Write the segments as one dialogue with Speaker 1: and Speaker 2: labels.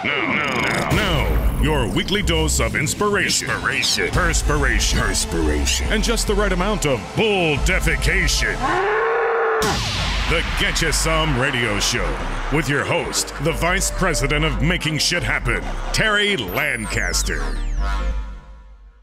Speaker 1: Now, your weekly dose of inspiration, perspiration, and just the right amount of bull defecation. The Get You Some Radio Show with your host, the Vice President of Making Shit Happen, Terry Lancaster.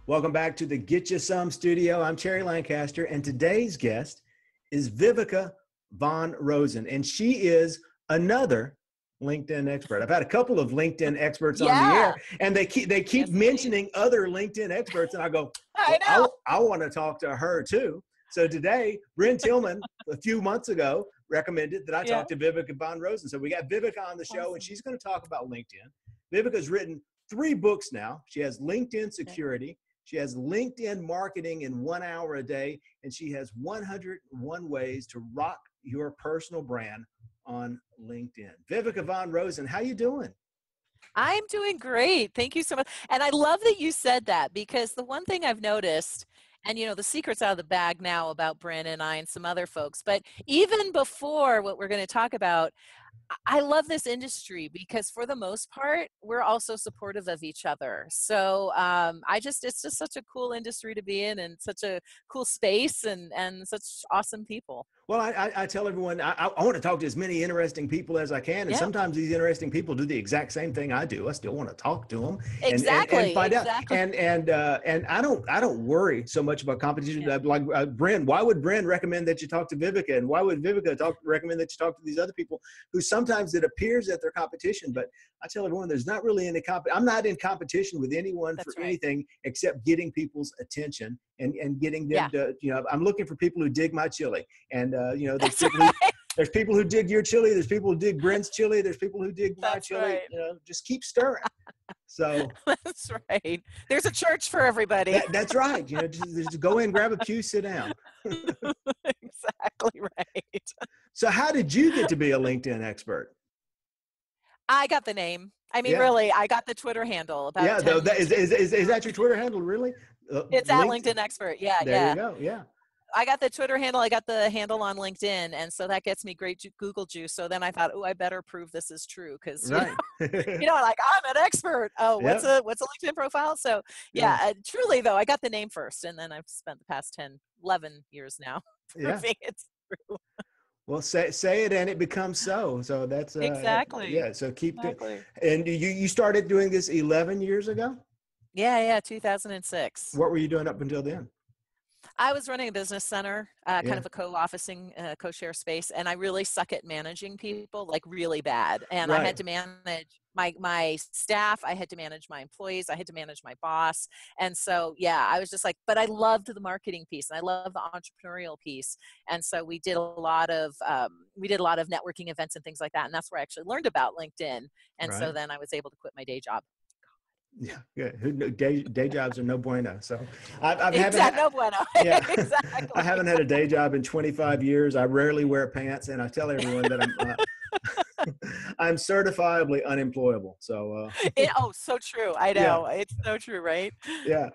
Speaker 2: Welcome back to the Get You Some studio. I'm Terry Lancaster, and today's guest is Viveka Von Rosen, and she is another LinkedIn expert. I've had a couple of LinkedIn experts on the air, and they keep mentioning other LinkedIn experts, and I go, I want to talk to her too. So today, Bryn Tillman, a few months ago, recommended that I talk to Viveka Von Rosen. So we got Viveka on the show, and she's going to talk about LinkedIn. Viveka's written 3 books now. She has LinkedIn Security. She has LinkedIn Marketing in 1 hour a day, and she has 101 ways to rock your personal brand on LinkedIn. Viveka Von Rosen, how you doing?
Speaker 3: I'm doing great. Thank you so much. And I love that you said that, because the one thing I've noticed, and you know, the secret's out of the bag now about Bryn and I and some other folks, but even before what we're going to talk about, I love this industry because for the most part, we're also supportive of each other. So it's just such a cool industry to be in, and such a cool space, and such awesome people.
Speaker 2: Well, I tell everyone, I want to talk to as many interesting people as I can. And sometimes these interesting people do the exact same thing I do. I still want to talk to them and find out. And I don't worry so much about competition. Like Bryn, why would Bryn recommend that you talk to Viveka? And why would Viveka recommend that you talk to these other people who sometimes it appears that they're competition? But I tell everyone, there's not really any I'm not in competition with anyone anything except getting people's attention and getting them to, I'm looking for people who dig my chili. And, there's people who dig your chili. There's people who dig Bryn's chili. There's people who dig my chili.
Speaker 3: Right.
Speaker 2: Just keep stirring. So
Speaker 3: that's right. There's a church for everybody.
Speaker 2: That's right. Just go in, grab a pew, sit down.
Speaker 3: Exactly right.
Speaker 2: So how did you get to be a LinkedIn expert?
Speaker 3: I got the name. I mean, really, I got the Twitter handle. About
Speaker 2: is that your Twitter handle, really?
Speaker 3: It's at LinkedIn Expert.
Speaker 2: There you go. Yeah.
Speaker 3: I got the Twitter handle. I got the handle on LinkedIn. And so that gets me great Google juice. So then I thought, I better prove this is true. Cause like, I'm an expert. Oh, what's a LinkedIn profile? So truly though, I got the name first, and then I've spent the past 11 years now proving it's true.
Speaker 2: Well, say it and it becomes so. So that's
Speaker 3: exactly.
Speaker 2: Yeah. So keep it. And you started doing this 11 years ago?
Speaker 3: Yeah. 2006.
Speaker 2: What were you doing up until then?
Speaker 3: I was running a business center, kind of a co-officing, co-share space, and I really suck at managing people, like really bad. And I had to manage my staff. I had to manage my employees. I had to manage my boss. And so, I was just like, but I loved the marketing piece, and I love the entrepreneurial piece. And so we did a lot of networking events and things like that. And that's where I actually learned about LinkedIn. And so then I was able to quit my day job.
Speaker 2: Yeah, good. Day jobs are no bueno. So
Speaker 3: no bueno.
Speaker 2: Yeah,
Speaker 3: exactly.
Speaker 2: I haven't had a day job in 25 years. I rarely wear pants, and I tell everyone that I'm certifiably unemployable. So
Speaker 3: so true. I know it's so true, right?
Speaker 2: Yeah.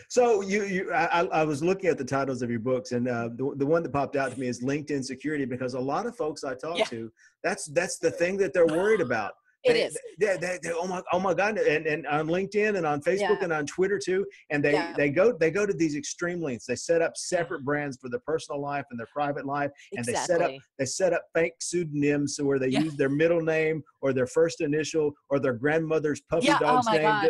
Speaker 2: So I was looking at the titles of your books, and the one that popped out to me is LinkedIn Security, because a lot of folks I talk to, that's the thing that they're worried about.
Speaker 3: It is.
Speaker 2: Oh my God. And on LinkedIn and on Facebook and on Twitter too. And they go to these extreme lengths. They set up separate brands for their personal life and their private life. And they set up fake pseudonyms where they use their middle name or their first initial or their grandmother's puppy dog's name.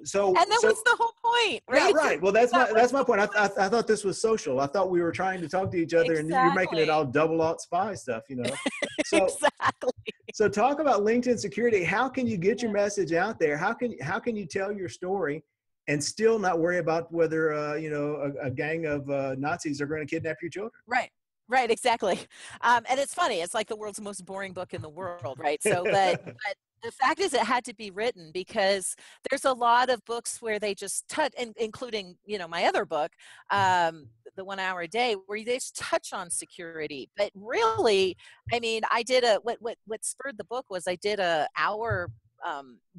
Speaker 2: So that and
Speaker 3: that was the whole point, right?
Speaker 2: Yeah, right. Well, that's my point. I thought this was social. I thought we were trying to talk to each other, and you're making it all double out spy stuff, So,
Speaker 3: exactly.
Speaker 2: So talk about LinkedIn Security. How can you get your message out there? How can you tell your story and still not worry about whether a gang of Nazis are going to kidnap your children?
Speaker 3: Right, exactly. And it's funny. It's like the world's most boring book in the world, right? So, but the fact is, it had to be written because there's a lot of books where they just touch, including my other book, the 1 hour a day, where they just touch on security. But really, I mean, I did what spurred the book was I did a hour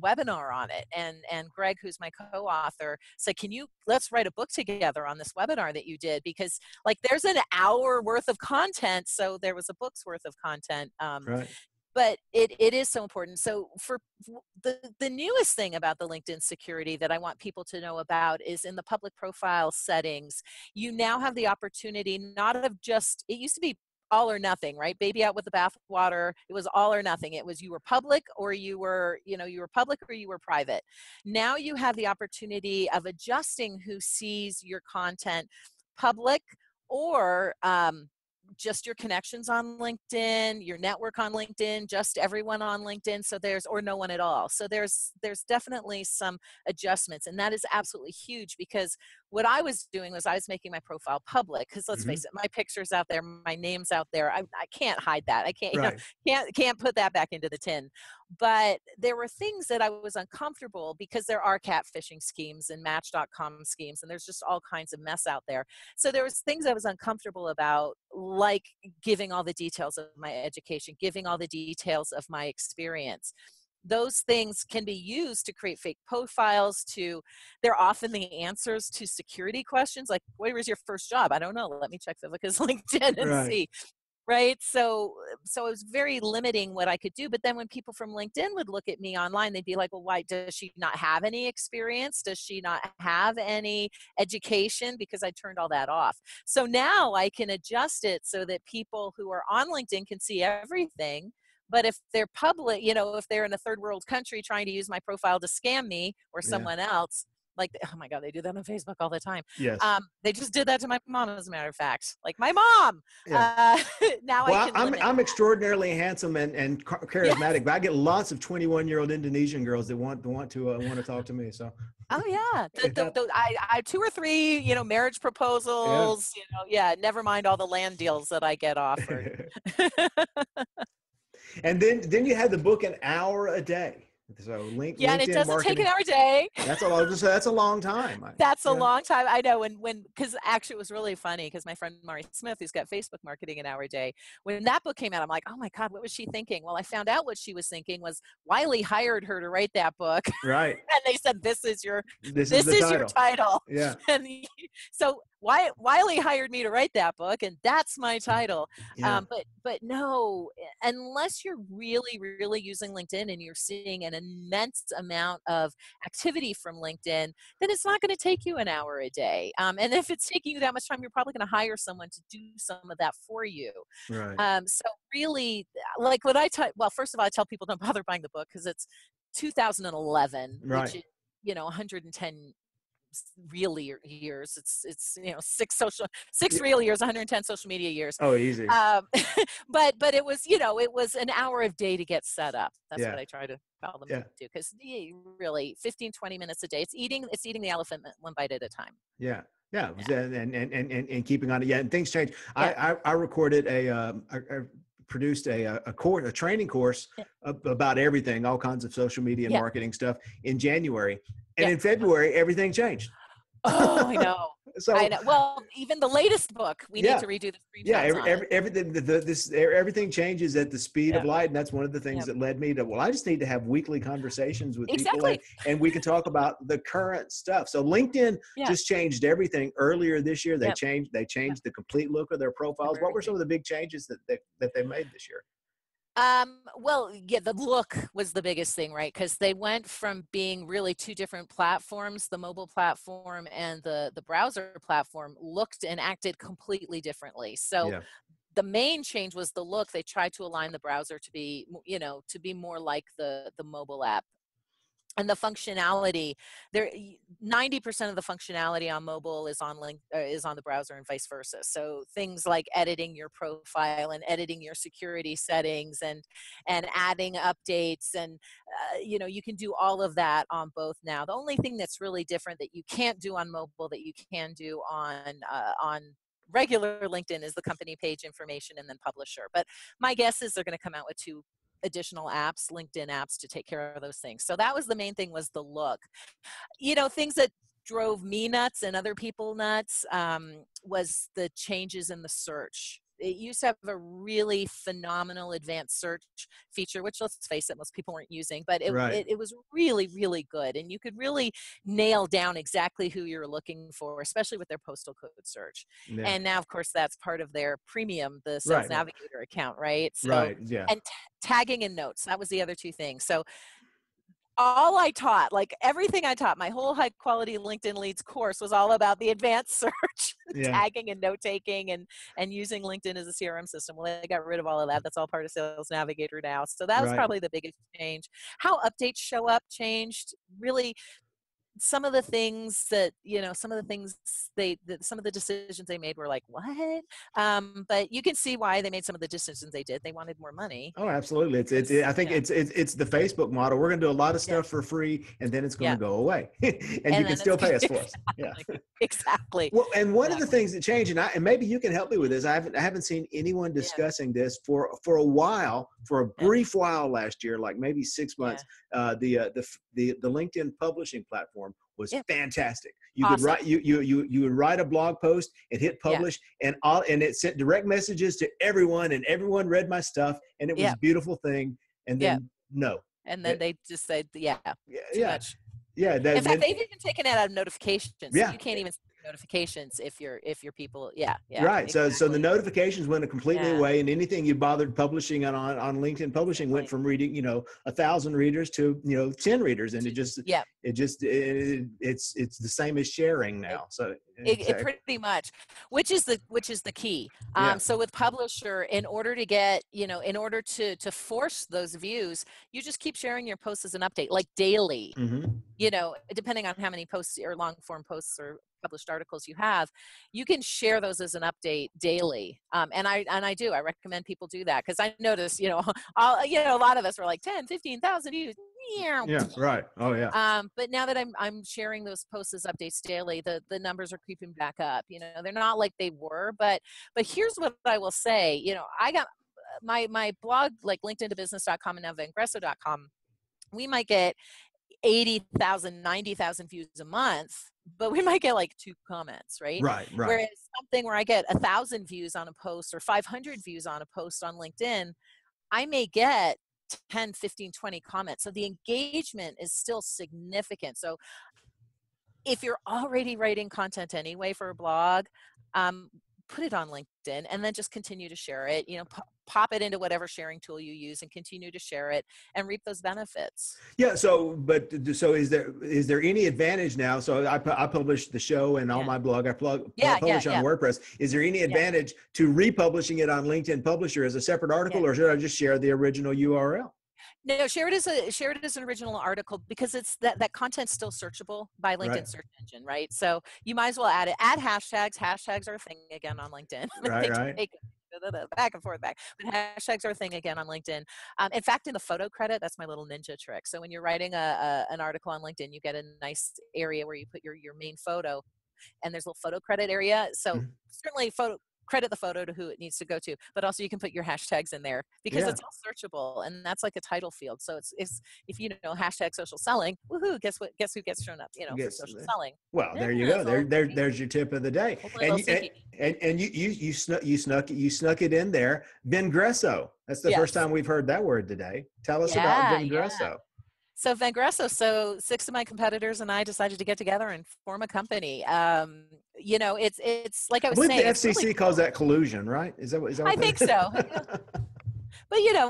Speaker 3: webinar on it, and Greg, who's my co-author, said, let's write a book together on this webinar that you did, because like there's an hour worth of content, so there was a book's worth of content.
Speaker 2: Right.
Speaker 3: but it is so important. So for the newest thing about the LinkedIn security that I want people to know about is in the public profile settings, you now have the opportunity not of just, it used to be all or nothing, right? Baby out with the bathwater. It was all or nothing. It was you were public or you were, you were public or you were private. Now you have the opportunity of adjusting who sees your content public or just your connections on LinkedIn, your network on LinkedIn, just everyone on LinkedIn. So or no one at all. So there's definitely some adjustments, and that is absolutely huge, because what I was doing was I was making my profile public, because let's face it, my picture's out there, my name's out there. I can't hide that. I can't,
Speaker 2: Right.
Speaker 3: can't put that back into the tin. But there were things that I was uncomfortable, because there are catfishing schemes and Match.com schemes, and there's just all kinds of mess out there. So there was things I was uncomfortable about, like giving all the details of my education, giving all the details of my experience. Those things can be used to create fake profiles. They're often the answers to security questions, like, where was your first job? I don't know. Let me check Viveka's LinkedIn and
Speaker 2: Right.
Speaker 3: see. Right. So it was very limiting what I could do. But then when people from LinkedIn would look at me online, they'd be like, well, why does she not have any experience? Does she not have any education? Because I turned all that off. So now I can adjust it so that people who are on LinkedIn can see everything. But if they're public, if they're in a third world country trying to use my profile to scam me or
Speaker 2: Yeah.
Speaker 3: someone else, like, oh my God, they do that on Facebook all the time.
Speaker 2: Yes.
Speaker 3: They just did that to my mom, as a matter of fact. Like, my mom.
Speaker 2: Yeah.
Speaker 3: Now
Speaker 2: Well,
Speaker 3: I can limit.
Speaker 2: I'm extraordinarily handsome and
Speaker 3: Yes.
Speaker 2: charismatic, but I get lots of 21-year-old Indonesian girls that want to talk to me. So.
Speaker 3: Oh yeah, I 2 or 3, marriage proposals. Yeah. Never mind all the land deals that I get offered.
Speaker 2: And then you had the book An Hour a Day. So
Speaker 3: Yeah, and it
Speaker 2: LinkedIn
Speaker 3: doesn't take
Speaker 2: marketing.
Speaker 3: an hour a day.
Speaker 2: That's a long time.
Speaker 3: That's a long time. I know. Because actually it was really funny, because my friend Mari Smith, who's got Facebook Marketing An Hour a Day, when that book came out, I'm like, oh my God, what was she thinking? Well, I found out what she was thinking was Wiley hired her to write that book.
Speaker 2: Right.
Speaker 3: And they said, this is your
Speaker 2: title.
Speaker 3: title.
Speaker 2: Yeah.
Speaker 3: And so Wiley hired me to write that book, and that's my title.
Speaker 2: Yeah.
Speaker 3: But no, unless you're really, really using LinkedIn and you're seeing an immense amount of activity from LinkedIn, then it's not going to take you an hour a day. And if it's taking you that much time, you're probably going to hire someone to do some of that for you.
Speaker 2: Right.
Speaker 3: So really, like what well, first of all, I tell people don't bother buying the book, because it's 2011,
Speaker 2: Right.
Speaker 3: which, 110 real years. It's 6 real years, 110 social media years.
Speaker 2: Oh, easy.
Speaker 3: But it was it was an hour of day to get set up. That's what I try to tell them to do, because really 15-20 minutes a day. It's eating the elephant one bite at a time.
Speaker 2: Yeah. Yeah. And keeping on it. Yeah. And things change.
Speaker 3: Yeah.
Speaker 2: I recorded I produced a training course about everything, all kinds of social media and marketing stuff in January. And in February, everything changed.
Speaker 3: Oh, I know.
Speaker 2: So
Speaker 3: I know. Well, even the latest book, we need to redo the screenshots.
Speaker 2: Everything changes at the speed of light, and that's one of the things that led me to. Well, I just need to have weekly conversations with people, and we can talk about the current stuff. So LinkedIn just changed everything earlier this year. They changed the complete look of their profiles. What were some of the big changes that they made this year?
Speaker 3: Well, the look was the biggest thing, right? Because they went from being really two different platforms. The mobile platform and the browser platform looked and acted completely differently. So the main change was the look. They tried to align the browser to be, to be more like the mobile app. And the functionality, 90% of the functionality on mobile is on the browser, and vice versa. So things like editing your profile and editing your security settings and adding updates, and you can do all of that on both now. The only thing that's really different that you can't do on mobile that you can do on regular LinkedIn is the company page information and then publisher. But my guess is they're going to come out with 2 additional apps, LinkedIn apps, to take care of those things. So that was the main thing, was the look. Things that drove me nuts and other people nuts was the changes in the search. it used to have a really phenomenal advanced search feature, which, let's face it, most people weren't using, but
Speaker 2: Right.
Speaker 3: it was really, really good. And you could really nail down exactly who you're looking for, especially with their postal code search.
Speaker 2: Yeah.
Speaker 3: And now, of course, that's part of their premium, the Sales
Speaker 2: Right.
Speaker 3: Navigator account, right? So,
Speaker 2: Right. Yeah.
Speaker 3: and tagging and notes, that was the other two things. So all I taught, like everything I taught, my whole high quality LinkedIn leads course was all about the advanced search,
Speaker 2: Yeah.
Speaker 3: tagging and note taking, and using LinkedIn as a CRM system. Well, they got rid of all of that. That's all part of Sales Navigator now. So that was
Speaker 2: Right.
Speaker 3: probably the biggest change. How updates show up changed. Really, some of the things that, some of the things some of the decisions they made were like, what? But you can see why they made some of the decisions they did. They wanted more money.
Speaker 2: Oh, absolutely. I think
Speaker 3: Yeah,
Speaker 2: it's the Facebook model. We're going to do a lot of
Speaker 3: yeah,
Speaker 2: stuff for free, and then it's going to
Speaker 3: yeah.
Speaker 2: go away, and you
Speaker 3: And
Speaker 2: can
Speaker 3: then it's
Speaker 2: still pay us for us. Yeah.
Speaker 3: exactly.
Speaker 2: Well, and one of the
Speaker 3: Exactly.
Speaker 2: things that changed, and maybe you can help me with this. I haven't seen anyone
Speaker 3: Yeah,
Speaker 2: discussing this for a while, for a
Speaker 3: yeah,
Speaker 2: brief while last year, like maybe 6 months.
Speaker 3: yeah,
Speaker 2: The LinkedIn publishing platform was
Speaker 3: yeah.
Speaker 2: fantastic. You could
Speaker 3: Awesome.
Speaker 2: write you would write a blog post and hit
Speaker 3: Yeah,
Speaker 2: publish, and it sent direct messages to everyone, and everyone read my stuff, and it was
Speaker 3: yeah,
Speaker 2: a beautiful thing. And
Speaker 3: yeah.
Speaker 2: then no,
Speaker 3: And then
Speaker 2: it,
Speaker 3: they just said, yeah,
Speaker 2: yeah,
Speaker 3: too
Speaker 2: yeah,
Speaker 3: much.
Speaker 2: yeah.
Speaker 3: In fact,
Speaker 2: Then
Speaker 3: they've even taken it out of notifications, so
Speaker 2: yeah.
Speaker 3: you can't even see notifications if your people. Yeah, yeah,
Speaker 2: Right. So the
Speaker 3: exactly.
Speaker 2: notifications went completely
Speaker 3: Yeah,
Speaker 2: away, and anything you bothered publishing on LinkedIn publishing went
Speaker 3: exactly.
Speaker 2: from reading 1,000 readers to 10 readers, and
Speaker 3: Yeah.
Speaker 2: it's the same as sharing now. So
Speaker 3: It
Speaker 2: exactly.
Speaker 3: pretty much, which is the key.
Speaker 2: Yeah.
Speaker 3: So with Publisher, in order to get, in order to force those views, you just keep sharing your posts as an update, like daily.
Speaker 2: Hmm.
Speaker 3: Depending on how many posts or long form posts or published articles you have, you can share those as an update daily. And I do. I recommend people do that because I notice, a lot of us were like 10, 15,000 views.
Speaker 2: Yeah. Right. Oh yeah.
Speaker 3: But now that I'm sharing those posts as updates daily, the numbers are creeping back up. They're not like they were, but here's what I will say. I got my blog, like linkedintobusiness.com and now vangresso.com. We might get 80,000, 90,000 views a month, but we might get like 2 comments, right?
Speaker 2: Right. Right.
Speaker 3: Whereas something where I get 1,000 views on a post or 500 views on a post on LinkedIn, I may get 10, 15, 20 comments. So the engagement is still significant. So if you're already writing content anyway for a blog, put it on LinkedIn and then just continue to share it. Pop it into whatever sharing tool you use and continue to share it and reap those benefits.
Speaker 2: Yeah. So is there any advantage now? So I publish the show and on
Speaker 3: Yeah.
Speaker 2: my blog. I
Speaker 3: Yeah. Yeah.
Speaker 2: publish on
Speaker 3: Yeah.
Speaker 2: WordPress. Is there any
Speaker 3: Yeah.
Speaker 2: advantage to republishing it on LinkedIn Publisher as a separate
Speaker 3: Yeah.
Speaker 2: article, or should I just share the original URL?
Speaker 3: No, share it as an original article because it's that content's still searchable by
Speaker 2: Right.
Speaker 3: LinkedIn search engine, right? So you might as well add it. Add hashtags. Hashtags are a thing again on LinkedIn.
Speaker 2: Right.
Speaker 3: They
Speaker 2: Right.
Speaker 3: take back and forth back, but hashtags are a thing again on LinkedIn. In fact, in the photo credit, that's my little ninja trick. So when you're writing an article on LinkedIn, you get a nice area where you put your main photo, and there's a little photo credit area. So
Speaker 2: Mhm.
Speaker 3: certainly credit the photo to who it needs to go to, but also you can put your hashtags in there because
Speaker 2: Yeah.
Speaker 3: it's all searchable and that's like a title field. So it's if hashtag social selling, woohoo, guess who gets shown up, for
Speaker 2: Guess.
Speaker 3: social selling.
Speaker 2: Well,
Speaker 3: Yeah,
Speaker 2: there you go.
Speaker 3: it's all
Speaker 2: There's your tip of the day.
Speaker 3: hopefully a
Speaker 2: And
Speaker 3: little sneaky.
Speaker 2: you snuck it in there. Vengresso. That's the first
Speaker 3: Yes.
Speaker 2: time we've heard that word today. Tell us about
Speaker 3: Yeah, yeah.
Speaker 2: Vengresso.
Speaker 3: So Vangresso, so 6 of my competitors and I decided to get together and form a company. It's like I
Speaker 2: I
Speaker 3: was
Speaker 2: believe the
Speaker 3: saying, it's really
Speaker 2: FCC calls
Speaker 3: cool.
Speaker 2: that collusion, right? Is that
Speaker 3: I
Speaker 2: what
Speaker 3: think so.
Speaker 2: that
Speaker 3: But we're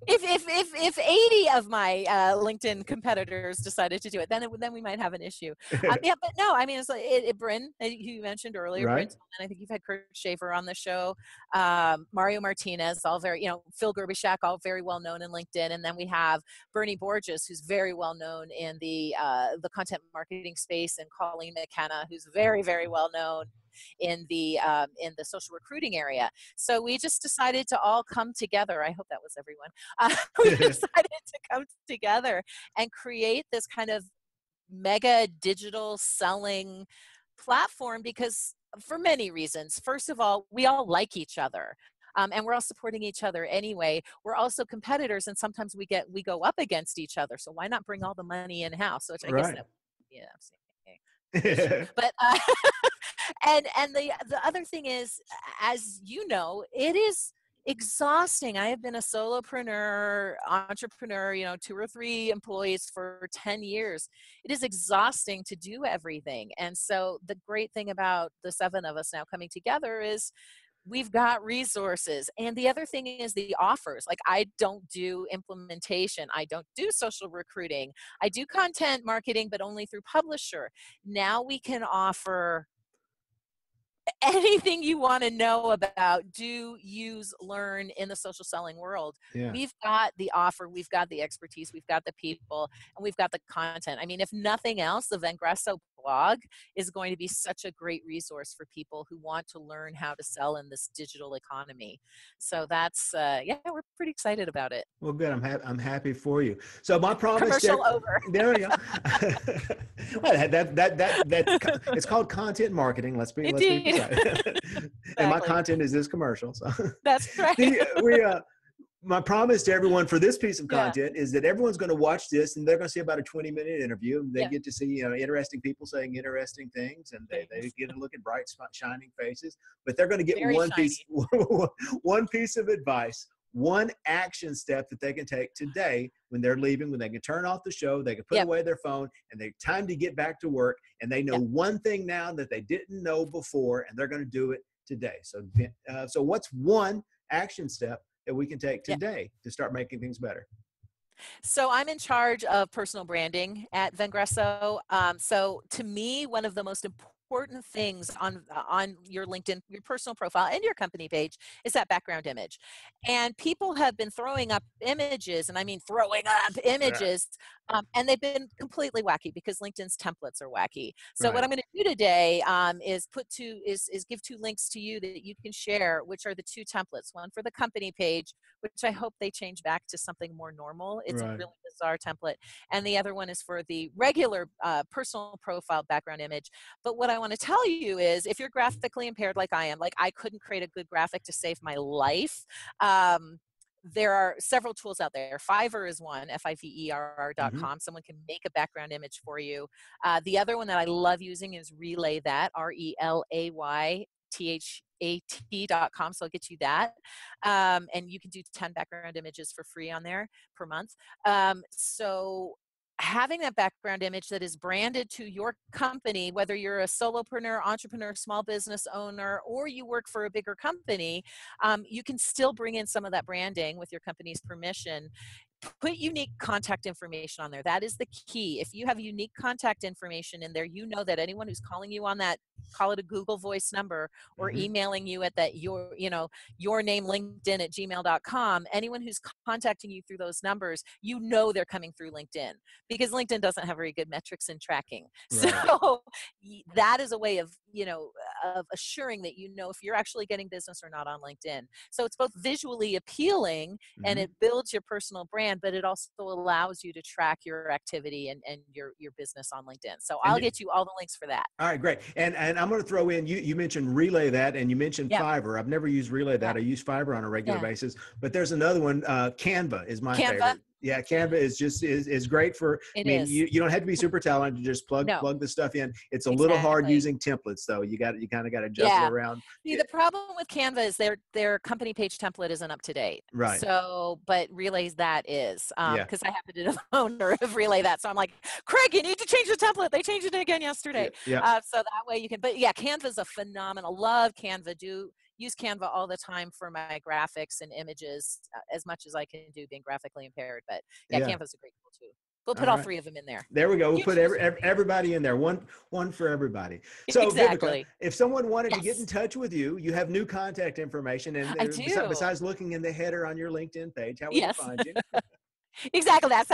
Speaker 3: if 80 of my LinkedIn competitors decided to do it, then we might have an issue.
Speaker 2: is?
Speaker 3: Yeah, but no, I mean, it's like Bryn, who you mentioned earlier, Bryn
Speaker 2: Right?
Speaker 3: Tillman, I think you've had Kurt Schaefer on the show, Mario Martinez, all very, Phil Gerbishak, all very well known in LinkedIn, and then we have Bernie Borges, who's very well known in the content marketing space, and Colleen McKenna, who's very, very well known in the social recruiting area. So we just decided to all come together. I hope that was everyone. We decided to come together and create this kind of mega digital selling platform because for many reasons. First of all, we all like each other. And we're all supporting each other anyway. We're also competitors, and sometimes we go up against each other. So why not bring all the money in house? Which I guess
Speaker 2: Right.
Speaker 3: that, yeah, But and the other thing is, as you know, it is exhausting. I have been a solopreneur, entrepreneur, 2 or 3 employees for 10 years. It is exhausting to do everything. And so the great thing about the 7 of us now coming together is we've got resources. And the other thing is the offers. Like, I don't do implementation. I don't do social recruiting. I do content marketing, but only through Publisher. Now we can offer anything you want to know about do, use, learn in the social selling world.
Speaker 2: Yeah.
Speaker 3: We've got the offer, we've got the expertise, we've got the people, and we've got the content. I mean, if nothing else, the Vengresso blog is going to be such a great resource for people who want to learn how to sell in this digital economy. So that's yeah, we're pretty excited about it.
Speaker 2: Well, good. I'm happy for you. So my promise.
Speaker 3: Commercial over.
Speaker 2: There we go. Well, that it's called content marketing. Let's be precise. And my content is this commercial. So
Speaker 3: that's right.
Speaker 2: My promise to everyone for this piece of content is that everyone's going to watch this and they're going to see about a 20-minute interview. They get to see interesting people saying interesting things, and they get to look at bright, shining faces. But they're going to get one piece of advice, one action step that they can take today when they're leaving, when they can turn off the show, they can put away their phone, and they're time to get back to work. And they know one thing now that they didn't know before, and they're going to do it today. So what's one action step that we can take today to start making things better?
Speaker 3: So I'm in charge of personal branding at Vengresso. So to me, one of the most important things on your LinkedIn, your personal profile and your company page is that background image. And people have been throwing up images, and I mean throwing up images, and they've been completely wacky because LinkedIn's templates are wacky. So what I'm going to do today is give 2 links to you that you can share, which are the 2 templates. One for the company page, which I hope they change back to something more normal. It's a really bizarre template. And the other one is for the regular personal profile background image. But what I want to tell you is, if you're graphically impaired like I am, like I couldn't create a good graphic to save my life. There are several tools out there. Fiverr is one, Fiverr.com. Someone can make a background image for you. The other one that I love using is Relay That, RelayThat.com. So I'll get you that. And you can do 10 background images for free on there per month. So having that background image that is branded to your company, whether you're a solopreneur, entrepreneur, small business owner, or you work for a bigger company, you can still bring in some of that branding with your company's permission. Put unique contact information on there. That is the key. If you have unique contact information in there, you know that anyone who's calling you on that, call it a Google Voice number, or emailing you at that your name LinkedIn at gmail.com, anyone who's contacting you through those numbers, you know they're coming through LinkedIn, because LinkedIn doesn't have very good metrics in tracking. So that is a way of assuring that if you're actually getting business or not on LinkedIn. So it's both visually appealing and it builds your personal brand, but it also allows you to track your activity and your business on LinkedIn. So I'll get you all the links for that.
Speaker 2: All right, great. And I'm going to throw in, you mentioned Relay That, and you mentioned Fiverr. I've never used Relay That. I use Fiverr on a regular basis, but there's another one. Canva is my favorite. Yeah, Canva is great for. You don't have to be super talented. You just plug the stuff in. It's a little hard using templates, though. You kind of got to juggle around.
Speaker 3: See, the problem with Canva is their company page template isn't up to date.
Speaker 2: Right.
Speaker 3: So, but Relay That is, because I happen to be the owner of Relay That. So I'm like, Craig, you need to change the template. They changed it again yesterday. So that way you can. But yeah, Canva's a phenomenal. Love Canva. Use Canva all the time for my graphics and images, as much as I can do being graphically impaired. But Canva's a great tool too. We'll put all 3 of them in there.
Speaker 2: There we go. We'll put everybody in there. One for everybody. So
Speaker 3: exactly.
Speaker 2: Viveka, if someone wanted to get in touch with you, you have new contact information. And
Speaker 3: I do.
Speaker 2: Besides looking in the header on your LinkedIn page, how would they find you?
Speaker 3: Exactly. That's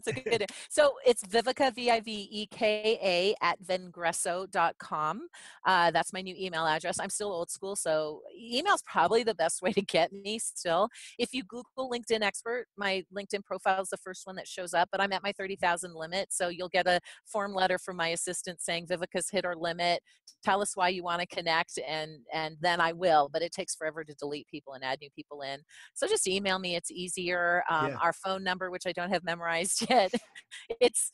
Speaker 3: a good. So it's Viveka, Viveka at Vengresso.com. That's my new email address. I'm still old school, so email's probably the best way to get me still. If you Google LinkedIn expert, my LinkedIn profile is the first one that shows up, but I'm at my 30,000 limit. So you'll get a form letter from my assistant saying Viveka's hit her limit. Tell us why you want to connect, and then I will, but it takes forever to delete people and add new people in. So just email me. It's easier. Our phone number number, which I don't have memorized yet. It's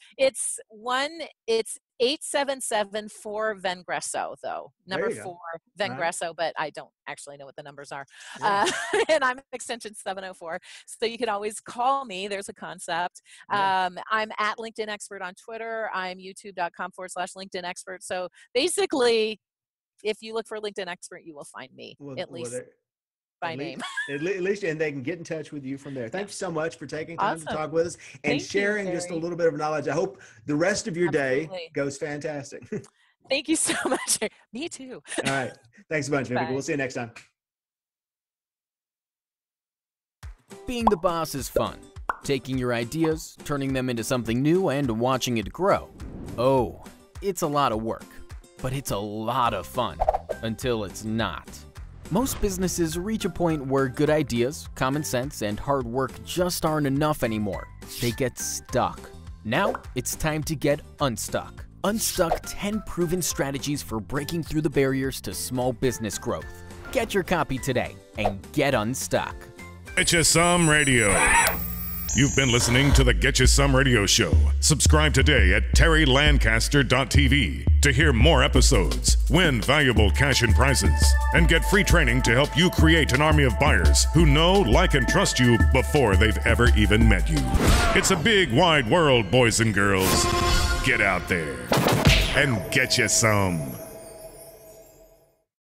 Speaker 3: 8774 Vengresso, though. Number 4 Vengresso, but I don't actually know what the numbers are. Yeah. And I'm extension 704. So you can always call me. There's a concept. Yeah. I'm at LinkedIn Expert on Twitter. I'm youtube.com/LinkedIn Expert. So basically, if you look for LinkedIn Expert, you will find me, at least by name.
Speaker 2: At least, and they can get in touch with you from there. Thank you so much for taking time to talk with us and sharing just a little bit of knowledge. I hope the rest of your day goes fantastic.
Speaker 3: Thank you so much. Me too.
Speaker 2: All right. Thanks a bunch, Viveka. We'll see you next time.
Speaker 4: Being the boss is fun. Taking your ideas, turning them into something new, and watching it grow. Oh, it's a lot of work, but it's a lot of fun until it's not. Most businesses reach a point where good ideas, common sense, and hard work just aren't enough anymore. They get stuck. Now, it's time to get unstuck. Unstuck 10 proven strategies for breaking through the barriers to small business growth. Get your copy today and get unstuck.
Speaker 1: Get You Some Radio. You've been listening to the Get You Some Radio Show. Subscribe today at terrylancaster.tv to hear more episodes, win valuable cash and prizes, and get free training to help you create an army of buyers who know, like, and trust you before they've ever even met you. It's a big, wide world, boys and girls. Get out there and get you some.